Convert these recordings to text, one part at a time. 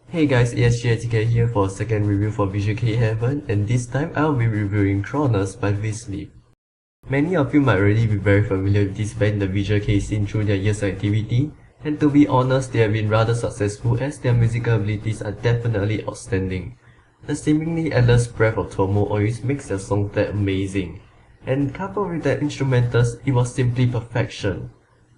Hey guys, ASGI TK here for a second review for Visual Kei Heaven, and this time I'll be reviewing CHRONUS by Vistlip. Many of you might already be very familiar with this band in the Visual Kei scene through their years of activity, and to be honest, they have been rather successful as their musical abilities are definitely outstanding. The seemingly endless breath of Tomo always makes their songs that amazing, and coupled with their instrumentals, it was simply perfection.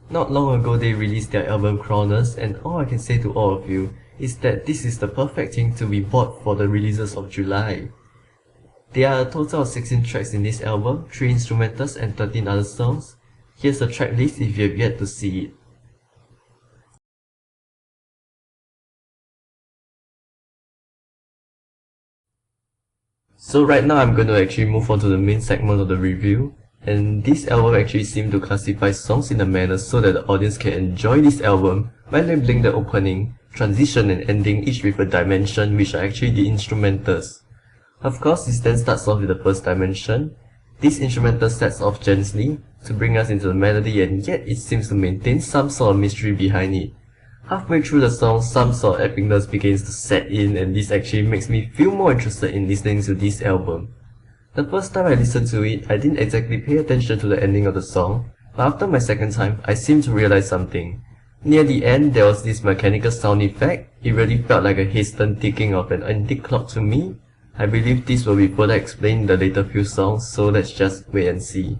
Not long ago they released their album CHRONUS, and all I can say to all of you is that this is the perfect thing to be bought for the releases of July. There are a total of 16 tracks in this album, 3 instrumentals and 13 other songs. Here's the track list if you have yet to see it. So right now I'm going to actually move on to the main segment of the review. And this album actually seemed to classify songs in a manner so that the audience can enjoy this album by labeling the opening, transition and ending each with a dimension, which are actually the instrumentals. Of course, this then starts off with the first dimension. This instrumental starts off gently to bring us into the melody, and yet it seems to maintain some sort of mystery behind it. Halfway through the song, some sort of epicness begins to set in, and this actually makes me feel more interested in listening to this album. The first time I listened to it, I didn't exactly pay attention to the ending of the song, but after my second time, I seemed to realize something. Near the end, there was this mechanical sound effect. It really felt like a hastened ticking of an antique clock to me. I believe this will be further explained in the later few songs, so let's just wait and see.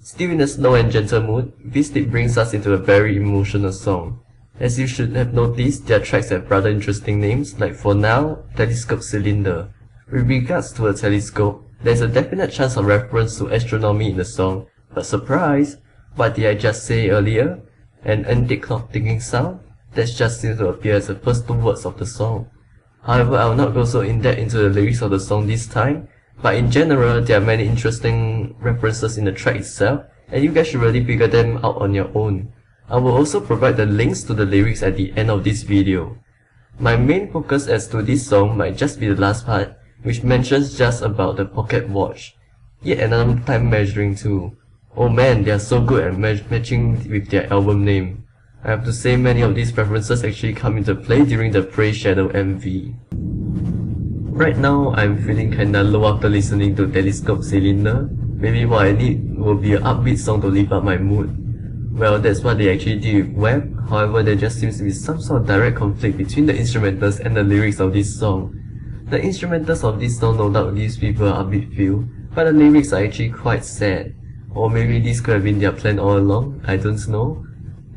Still in a slow and gentle mood, Vistlip brings us into a very emotional song. As you should have noticed, their tracks have rather interesting names, like for now, Telescope Cylinder. With regards to a telescope, there's a definite chance of reference to astronomy in the song, but surprise! What did I just say earlier? An antique clock ticking sound? That just seems to appear as the first 2 words of the song. However, I will not go so in-depth into the lyrics of the song this time, but in general, there are many interesting references in the track itself, and you guys should really figure them out on your own. I will also provide the links to the lyrics at the end of this video. My main focus as to this song might just be the last part, which mentions just about the pocket watch. Yet another time measuring too. Oh man, they are so good at matching with their album name. I have to say many of these references actually come into play during the Prey Shadow MV. Right now, I'm feeling kinda low after listening to Telescope Cylinder. Maybe what I need will be an upbeat song to lift up my mood. Well, that's what they actually did with Web. However, there just seems to be some sort of direct conflict between the instrumentals and the lyrics of this song. The instrumentals of this song no doubt gives people an upbeat feel, but the lyrics are actually quite sad. Or maybe this could have been their plan all along, I don't know.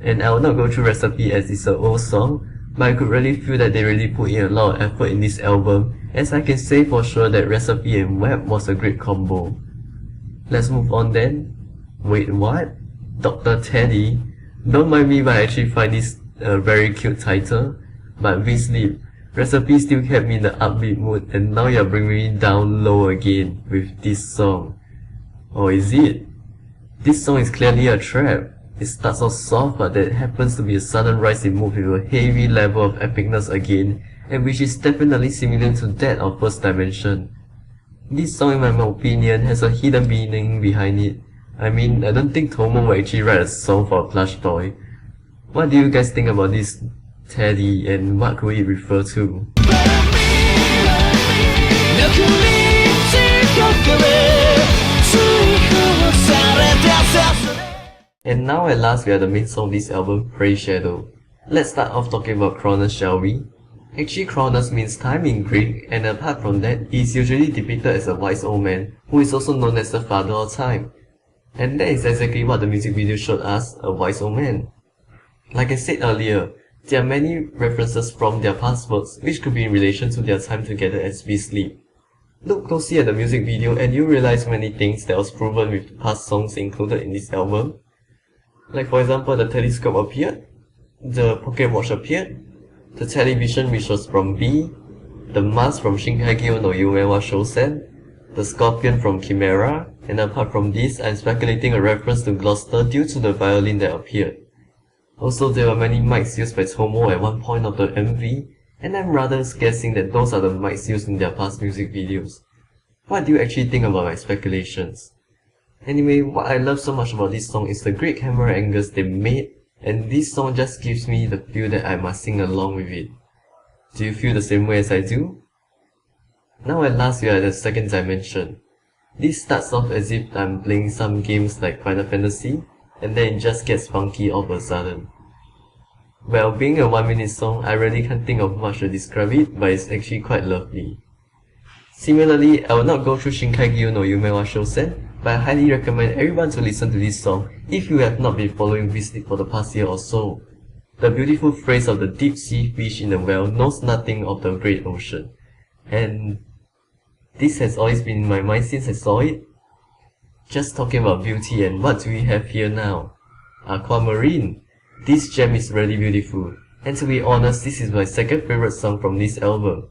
And I will not go through Recipe as it's an old song, but I could really feel that they really put in a lot of effort in this album, as I can say for sure that Recipe and Web was a great combo. Let's move on then. Wait, what? Dr. Teddy? Don't mind me, but I actually find this a very cute title. But Vistlip, Recipe still kept me in the upbeat mood, and now you're bringing me down low again with this song. Or is it? This song is clearly a trap. It starts off soft, but there happens to be a sudden rise in mood with a heavy level of epicness again, and which is definitely similar to that of First Dimension. This song, in my opinion, has a hidden meaning behind it. I mean, I don't think Tomo will actually write a song for a plush toy. What do you guys think about this Teddy, and what could it refer to? And now at last we are the main song of this album, Prey Shadow. Let's start off talking about CHRONUS, shall we? Actually, CHRONUS means time in Greek, and apart from that, he is usually depicted as a wise old man, who is also known as the father of time. And that is exactly what the music video showed us, a wise old man. Like I said earlier, there are many references from their past works, which could be in relation to their time together as Vistlip. Look closely at the music video and you realize many things that was proven with the past songs included in this album. Like for example, the telescope appeared, the pocket watch appeared, the television which was from B, the mask from Shinkaigyo no Yume wa Shousen, the scorpion from Chimera, and apart from this, I'm speculating a reference to Gloucester due to the violin that appeared. Also, there were many mics used by Tomo at one point of the MV, and I'm rather guessing that those are the mics used in their past music videos. What do you actually think about my speculations? Anyway, what I love so much about this song is the great camera angles they made, and this song just gives me the feel that I must sing along with it. Do you feel the same way as I do? Now at last we are at the second dimension. This starts off as if I'm playing some games like Final Fantasy, and then it just gets funky all of a sudden. Well, being a 1-minute song, I really can't think of much to describe it, but it's actually quite lovely. Similarly, I will not go through Shinkai-gyo no Yume wa Shousen, but I highly recommend everyone to listen to this song if you have not been following Vistlip for the past year or so. The beautiful phrase of the deep sea fish in the well knows nothing of the great ocean. And this has always been in my mind since I saw it. Just talking about beauty, and what do we have here now? Aquamarine. This gem is really beautiful, and to be honest, this is my second favorite song from this album.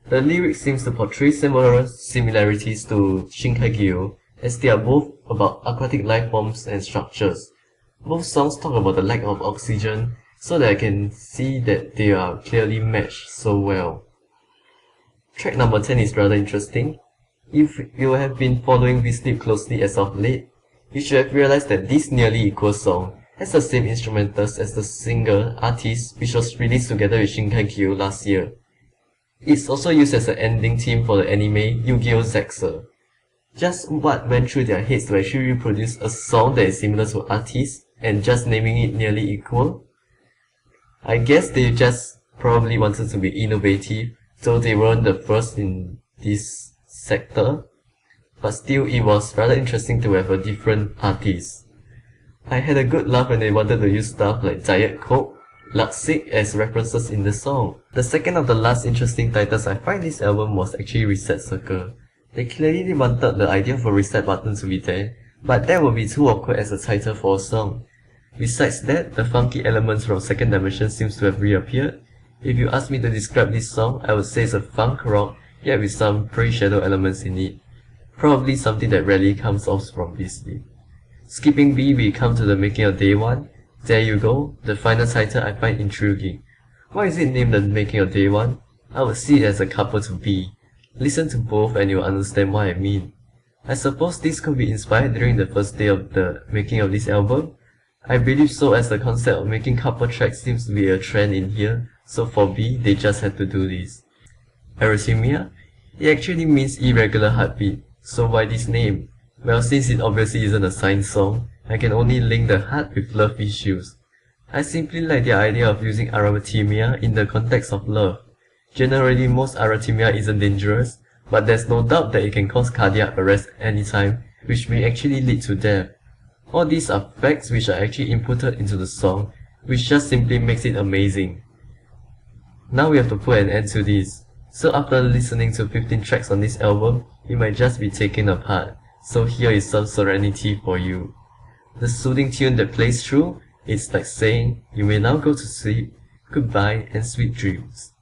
The lyrics seems to portray similar similarities to Shinkai-gyo, as they are both about aquatic life forms and structures. Both songs talk about the lack of oxygen, so that I can see that they are clearly matched so well. Track number 10 is rather interesting. If you have been following Vistlip closely as of late, you should have realized that this nearly equal song has the same instrumentals as the singer artist, which was released together with Shinkai-gyo last year. It's also used as an ending theme for the anime Yu-Gi-Oh! Zexer. Just what went through their heads to actually reproduce a song that is similar to artists and just naming it nearly equal? I guess they just probably wanted to be innovative, so they weren't the first in this sector, but still it was rather interesting to have a different artist. I had a good laugh when they wanted to use stuff like Diet Coke, Luxic as references in the song. The second of the last interesting titles I find this album was actually Reset Circle. They clearly wanted the idea of a reset button to be there, but that would be too awkward as a title for a song. Besides that, the funky elements from Second Dimension seems to have reappeared. If you ask me to describe this song, I would say it's a funk rock, yet with some pre-shadow elements in it. Probably something that rarely comes off from Vistlip. Skipping B, we come to the making of Day 1. There you go, the final title I find intriguing. Why is it named the making of Day 1? I would see it as a couple to B. Listen to both and you'll understand what I mean. I suppose this could be inspired during the first day of the making of this album. I believe so, as the concept of making couple tracks seems to be a trend in here, so for B, they just had to do this. Arrhythmia? It actually means irregular heartbeat, so why this name? Well, since it obviously isn't a science song, I can only link the heart with love issues. I simply like the idea of using arrhythmia in the context of love. Generally, most arrhythmia isn't dangerous, but there's no doubt that it can cause cardiac arrest anytime, which may actually lead to death. All these are facts which are actually inputted into the song, which just simply makes it amazing. Now we have to put an end to this. So after listening to 15 tracks on this album, you might just be taken apart. So here is some serenity for you. The soothing tune that plays through, it's like saying, you may now go to sleep, goodbye and sweet dreams.